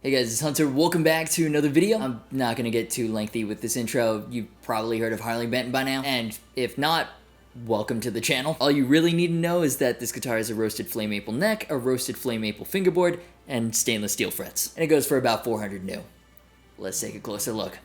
Hey guys, it's Hunter. Welcome back to another video. I'm not going to get too lengthy with this intro. You've probably heard of Harley Benton by now, and if not, welcome to the channel. All you really need to know is that this guitar has a roasted flame maple neck, a roasted flame maple fingerboard, and stainless steel frets. And it goes for about $400 new. Let's take a closer look.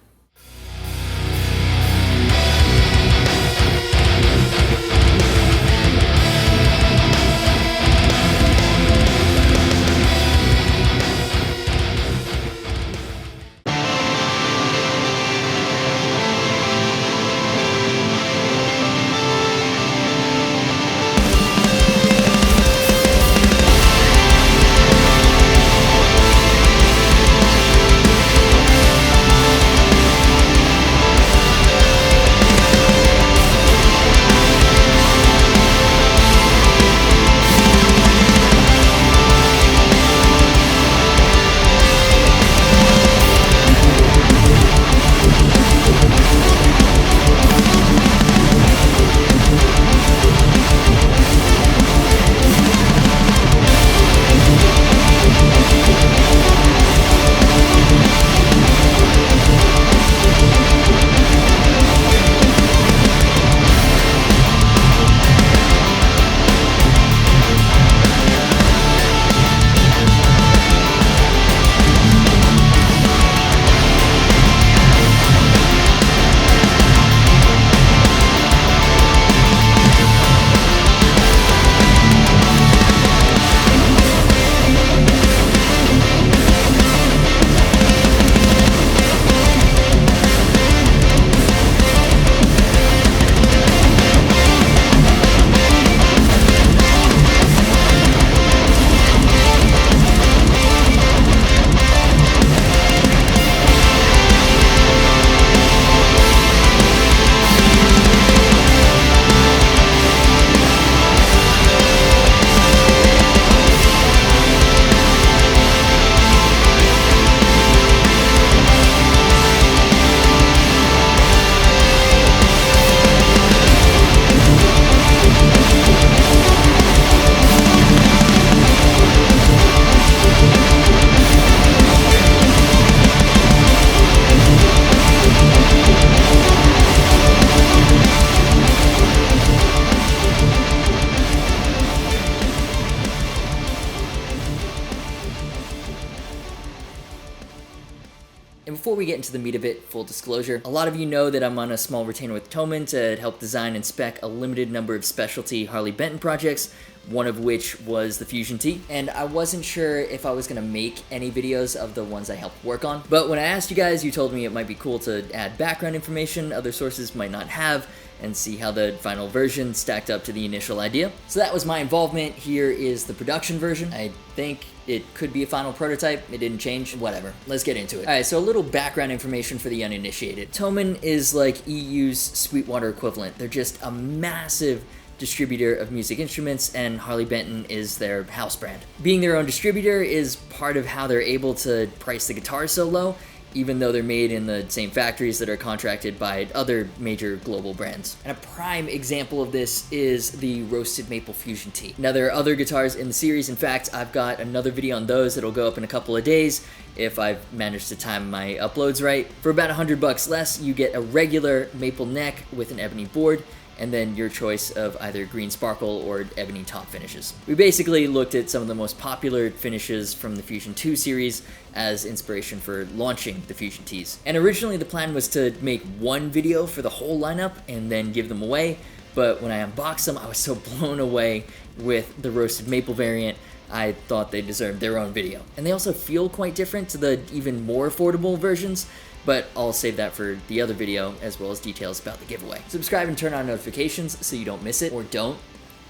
And before we get into the meat of it, full disclosure, a lot of you know that I'm on a small retainer with Thomann to help design and spec a limited number of specialty Harley Benton projects, one of which was the Fusion T. And I wasn't sure if I was going to make any videos of the ones I helped work on. But when I asked you guys, you told me it might be cool to add background information other sources might not have, and see how the final version stacked up to the initial idea. So that was my involvement. Here is the production version. I think it could be a final prototype. It didn't change. Whatever. Let's get into it. Alright, so a little background information for the uninitiated. Thomann is like EU's Sweetwater equivalent. They're just a massive distributor of music instruments, and Harley Benton is their house brand. Being their own distributor is part of how they're able to price the guitars so low, even though they're made in the same factories that are contracted by other major global brands. And a prime example of this is the Roasted Maple Fusion T. Now, there are other guitars in the series. In fact, I've got another video on those that'll go up in a couple of days if I've managed to time my uploads right. For about $100 less, you get a regular maple neck with an ebony board, and then your choice of either green sparkle or ebony top finishes. We basically looked at some of the most popular finishes from the Fusion 2 series as inspiration for launching the Fusion Ts. And originally the plan was to make one video for the whole lineup and then give them away, but when I unboxed them, I was so blown away with the roasted maple variant, I thought they deserved their own video. And they also feel quite different to the even more affordable versions, but I'll save that for the other video, as well as details about the giveaway. Subscribe and turn on notifications so you don't miss it, or don't,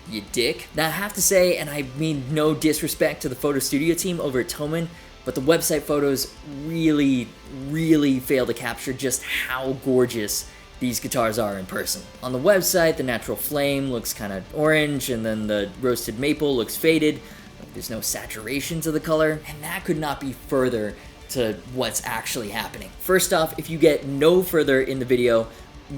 you dick. Now I have to say, and I mean no disrespect to the photo studio team over at Thomann, but the website photos really fail to capture just how gorgeous these guitars are in person. On the website, the natural flame looks kind of orange, and then the roasted maple looks faded. There's no saturation to the color, and that could not be further to what's actually happening. First off, if you get no further in the video,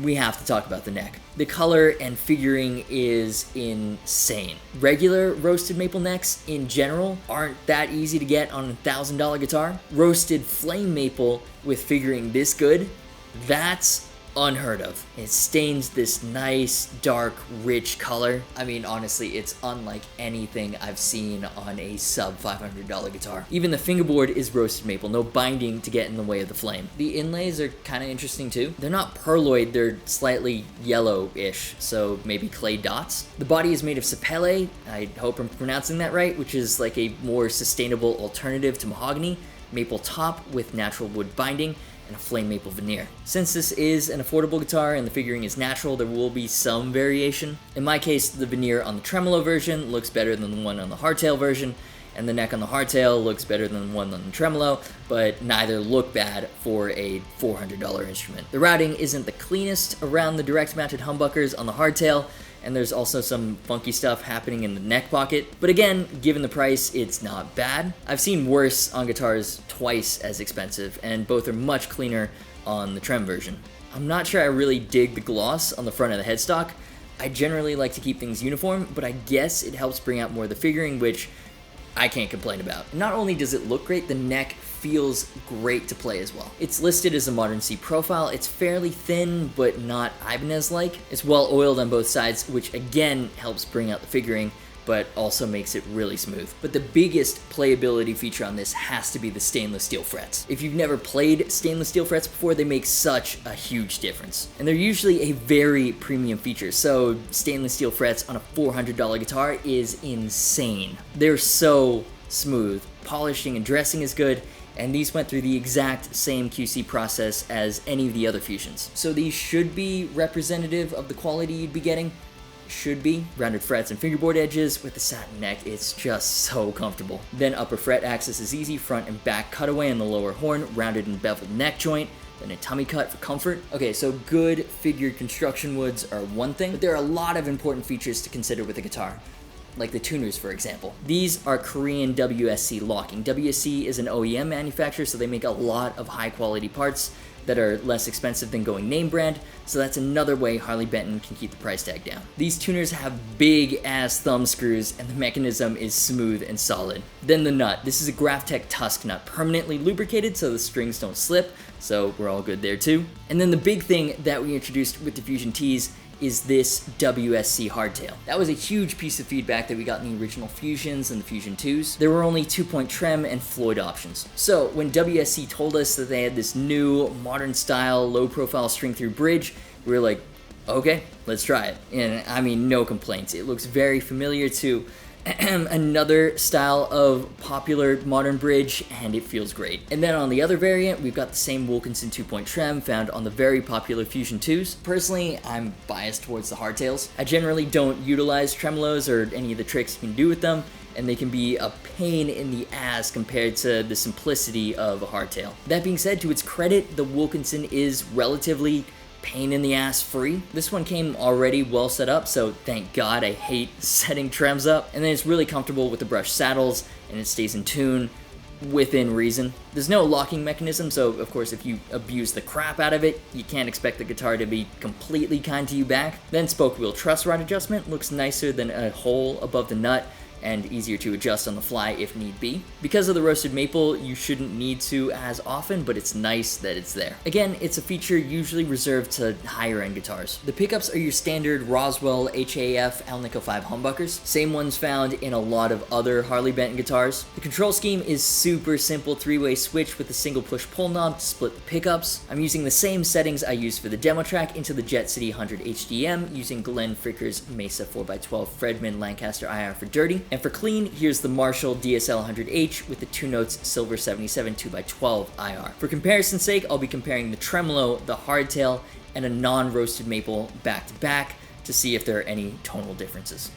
we have to talk about the neck. The color and figuring is insane. Regular roasted maple necks in general aren't that easy to get on a $1,000 guitar. Roasted flame maple with figuring this good, that's unheard of. It stains this nice, dark, rich color. I mean, honestly, it's unlike anything I've seen on a sub $500 guitar. Even the fingerboard is roasted maple, no binding to get in the way of the flame. The inlays are kind of interesting too. They're not pearloid, they're slightly yellow-ish, so maybe clay dots. The body is made of sapele, I hope I'm pronouncing that right, which is like a more sustainable alternative to mahogany, maple top with natural wood binding, and a flame maple veneer. Since this is an affordable guitar and the figuring is natural, there will be some variation. In my case, the veneer on the tremolo version looks better than the one on the hardtail version, and the neck on the hardtail looks better than the one on the tremolo, but neither look bad for a $400 instrument. The routing isn't the cleanest around the direct mounted humbuckers on the hardtail, and there's also some funky stuff happening in the neck pocket. But again, given the price, it's not bad. I've seen worse on guitars twice as expensive, and both are much cleaner on the trem version. I'm not sure I really dig the gloss on the front of the headstock. I generally like to keep things uniform, but I guess it helps bring out more of the figuring, which I can't complain about. Not only does it look great, the neck feels great to play as well. It's listed as a modern C profile. It's fairly thin, but not Ibanez-like. It's well oiled on both sides, which again helps bring out the figuring, but also makes it really smooth. But the biggest playability feature on this has to be the stainless steel frets. If you've never played stainless steel frets before, they make such a huge difference. And they're usually a very premium feature, so stainless steel frets on a $400 guitar is insane. They're so smooth. Polishing and dressing is good, and these went through the exact same QC process as any of the other Fusions. So these should be representative of the quality you'd be getting. Should be. Rounded frets and fingerboard edges with the satin neck, it's just so comfortable. Then upper fret access is easy, front and back cutaway on the lower horn, rounded and beveled neck joint, then a tummy cut for comfort. Okay, so good figured construction woods are one thing, but there are a lot of important features to consider with a guitar, like the tuners, for example. These are Korean WSC locking. WSC is an OEM manufacturer, so they make a lot of high quality parts that are less expensive than going name brand, so that's another way Harley Benton can keep the price tag down. These tuners have big ass thumb screws and the mechanism is smooth and solid. Then the nut. This is a Graphtec Tusk nut, permanently lubricated so the strings don't slip, so we're all good there too. And then the big thing that we introduced with the Fusion Ts is this WSC hardtail. That was a huge piece of feedback that we got in the original Fusions and the Fusion 2s. There were only 2-point trem and Floyd options. So when WSC told us that they had this new modern style low profile string through bridge, we were like, okay, let's try it. And I mean, no complaints. It looks very familiar to another style of popular modern bridge, and it feels great. And then on the other variant, we've got the same Wilkinson 2-point trem found on the very popular Fusion 2s. Personally, I'm biased towards the hardtails. I generally don't utilize tremolos or any of the tricks you can do with them, and they can be a pain in the ass compared to the simplicity of a hardtail. That being said, to its credit, the Wilkinson is relatively pain in the ass free. This one came already well set up, so thank God. I hate setting trems up. And then it's really comfortable with the brushed saddles, and it stays in tune within reason. There's no locking mechanism, so of course if you abuse the crap out of it, you can't expect the guitar to be completely kind to you back. Then spoke wheel truss rod adjustment looks nicer than a hole above the nut, and easier to adjust on the fly if need be. Because of the roasted maple, you shouldn't need to as often, but it's nice that it's there. Again, it's a feature usually reserved to higher end guitars. The pickups are your standard Roswell HAF Alnico 5 humbuckers, same ones found in a lot of other Harley Benton guitars. The control scheme is super simple, 3-way switch with a single push pull knob to split the pickups. I'm using the same settings I used for the demo track into the Jet City 100 HDM using Glenn Fricker's Mesa 4x12 Fredman Lancaster IR for dirty. And for clean, here's the Marshall DSL 100H with the 2 notes Silver 77 2x12 IR. For comparison's sake, I'll be comparing the tremolo, the hardtail, and a non-roasted maple back to back to see if there are any tonal differences.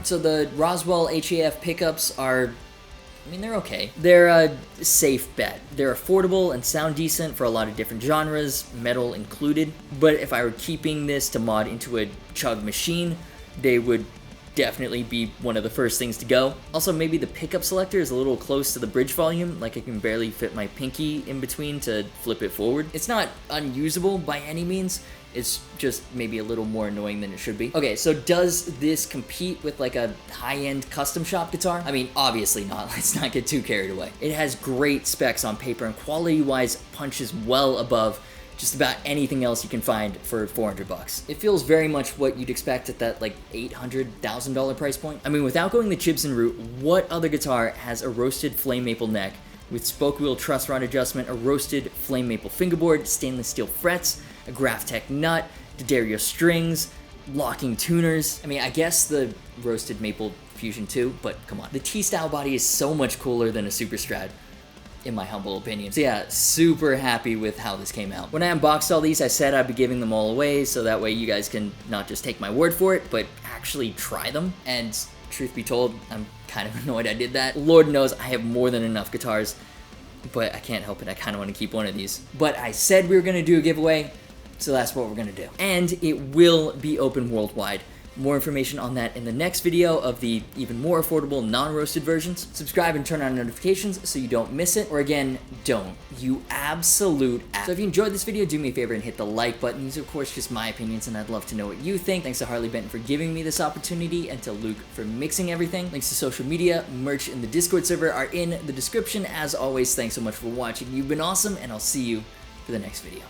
So the Roswell HAF pickups are, I mean, they're okay. They're a safe bet. They're affordable and sound decent for a lot of different genres, metal included. But if I were keeping this to mod into a chug machine, they would definitely be one of the first things to go. Also, maybe the pickup selector is a little close to the bridge volume, like I can barely fit my pinky in between to flip it forward. It's not unusable by any means, it's just maybe a little more annoying than it should be. Okay, so does this compete with like a high-end custom shop guitar? I mean, obviously not. Let's not get too carried away. It has great specs on paper and quality-wise punches well above just about anything else you can find for 400 bucks. It feels very much what you'd expect at that like $800,000 price point. I mean, without going the Gibson route, what other guitar has a roasted flame maple neck with spoke wheel truss rod adjustment, a roasted flame maple fingerboard, stainless steel frets, a Graphtec nut, D'Addario strings, locking tuners? I mean, I guess the roasted maple Fusion 2, but come on. The T-style body is so much cooler than a Super Strat, in my humble opinion. So yeah, super happy with how this came out. When I unboxed all these, I said I'd be giving them all away, so that way you guys can not just take my word for it, but actually try them. And truth be told, I'm kind of annoyed I did that. Lord knows I have more than enough guitars, but I can't help it. I kind of want to keep one of these. But I said we were going to do a giveaway, so that's what we're going to do. And it will be open worldwide. More information on that in the next video of the even more affordable non-roasted versions. Subscribe and turn on notifications so you don't miss it, or again, don't. You absolute ass. So if you enjoyed this video, do me a favor and hit the like button. These are of course just my opinions and I'd love to know what you think. Thanks to Harley Benton for giving me this opportunity and to Luke for mixing everything. Links to social media, merch, and the Discord server are in the description. As always, thanks so much for watching. You've been awesome and I'll see you for the next video.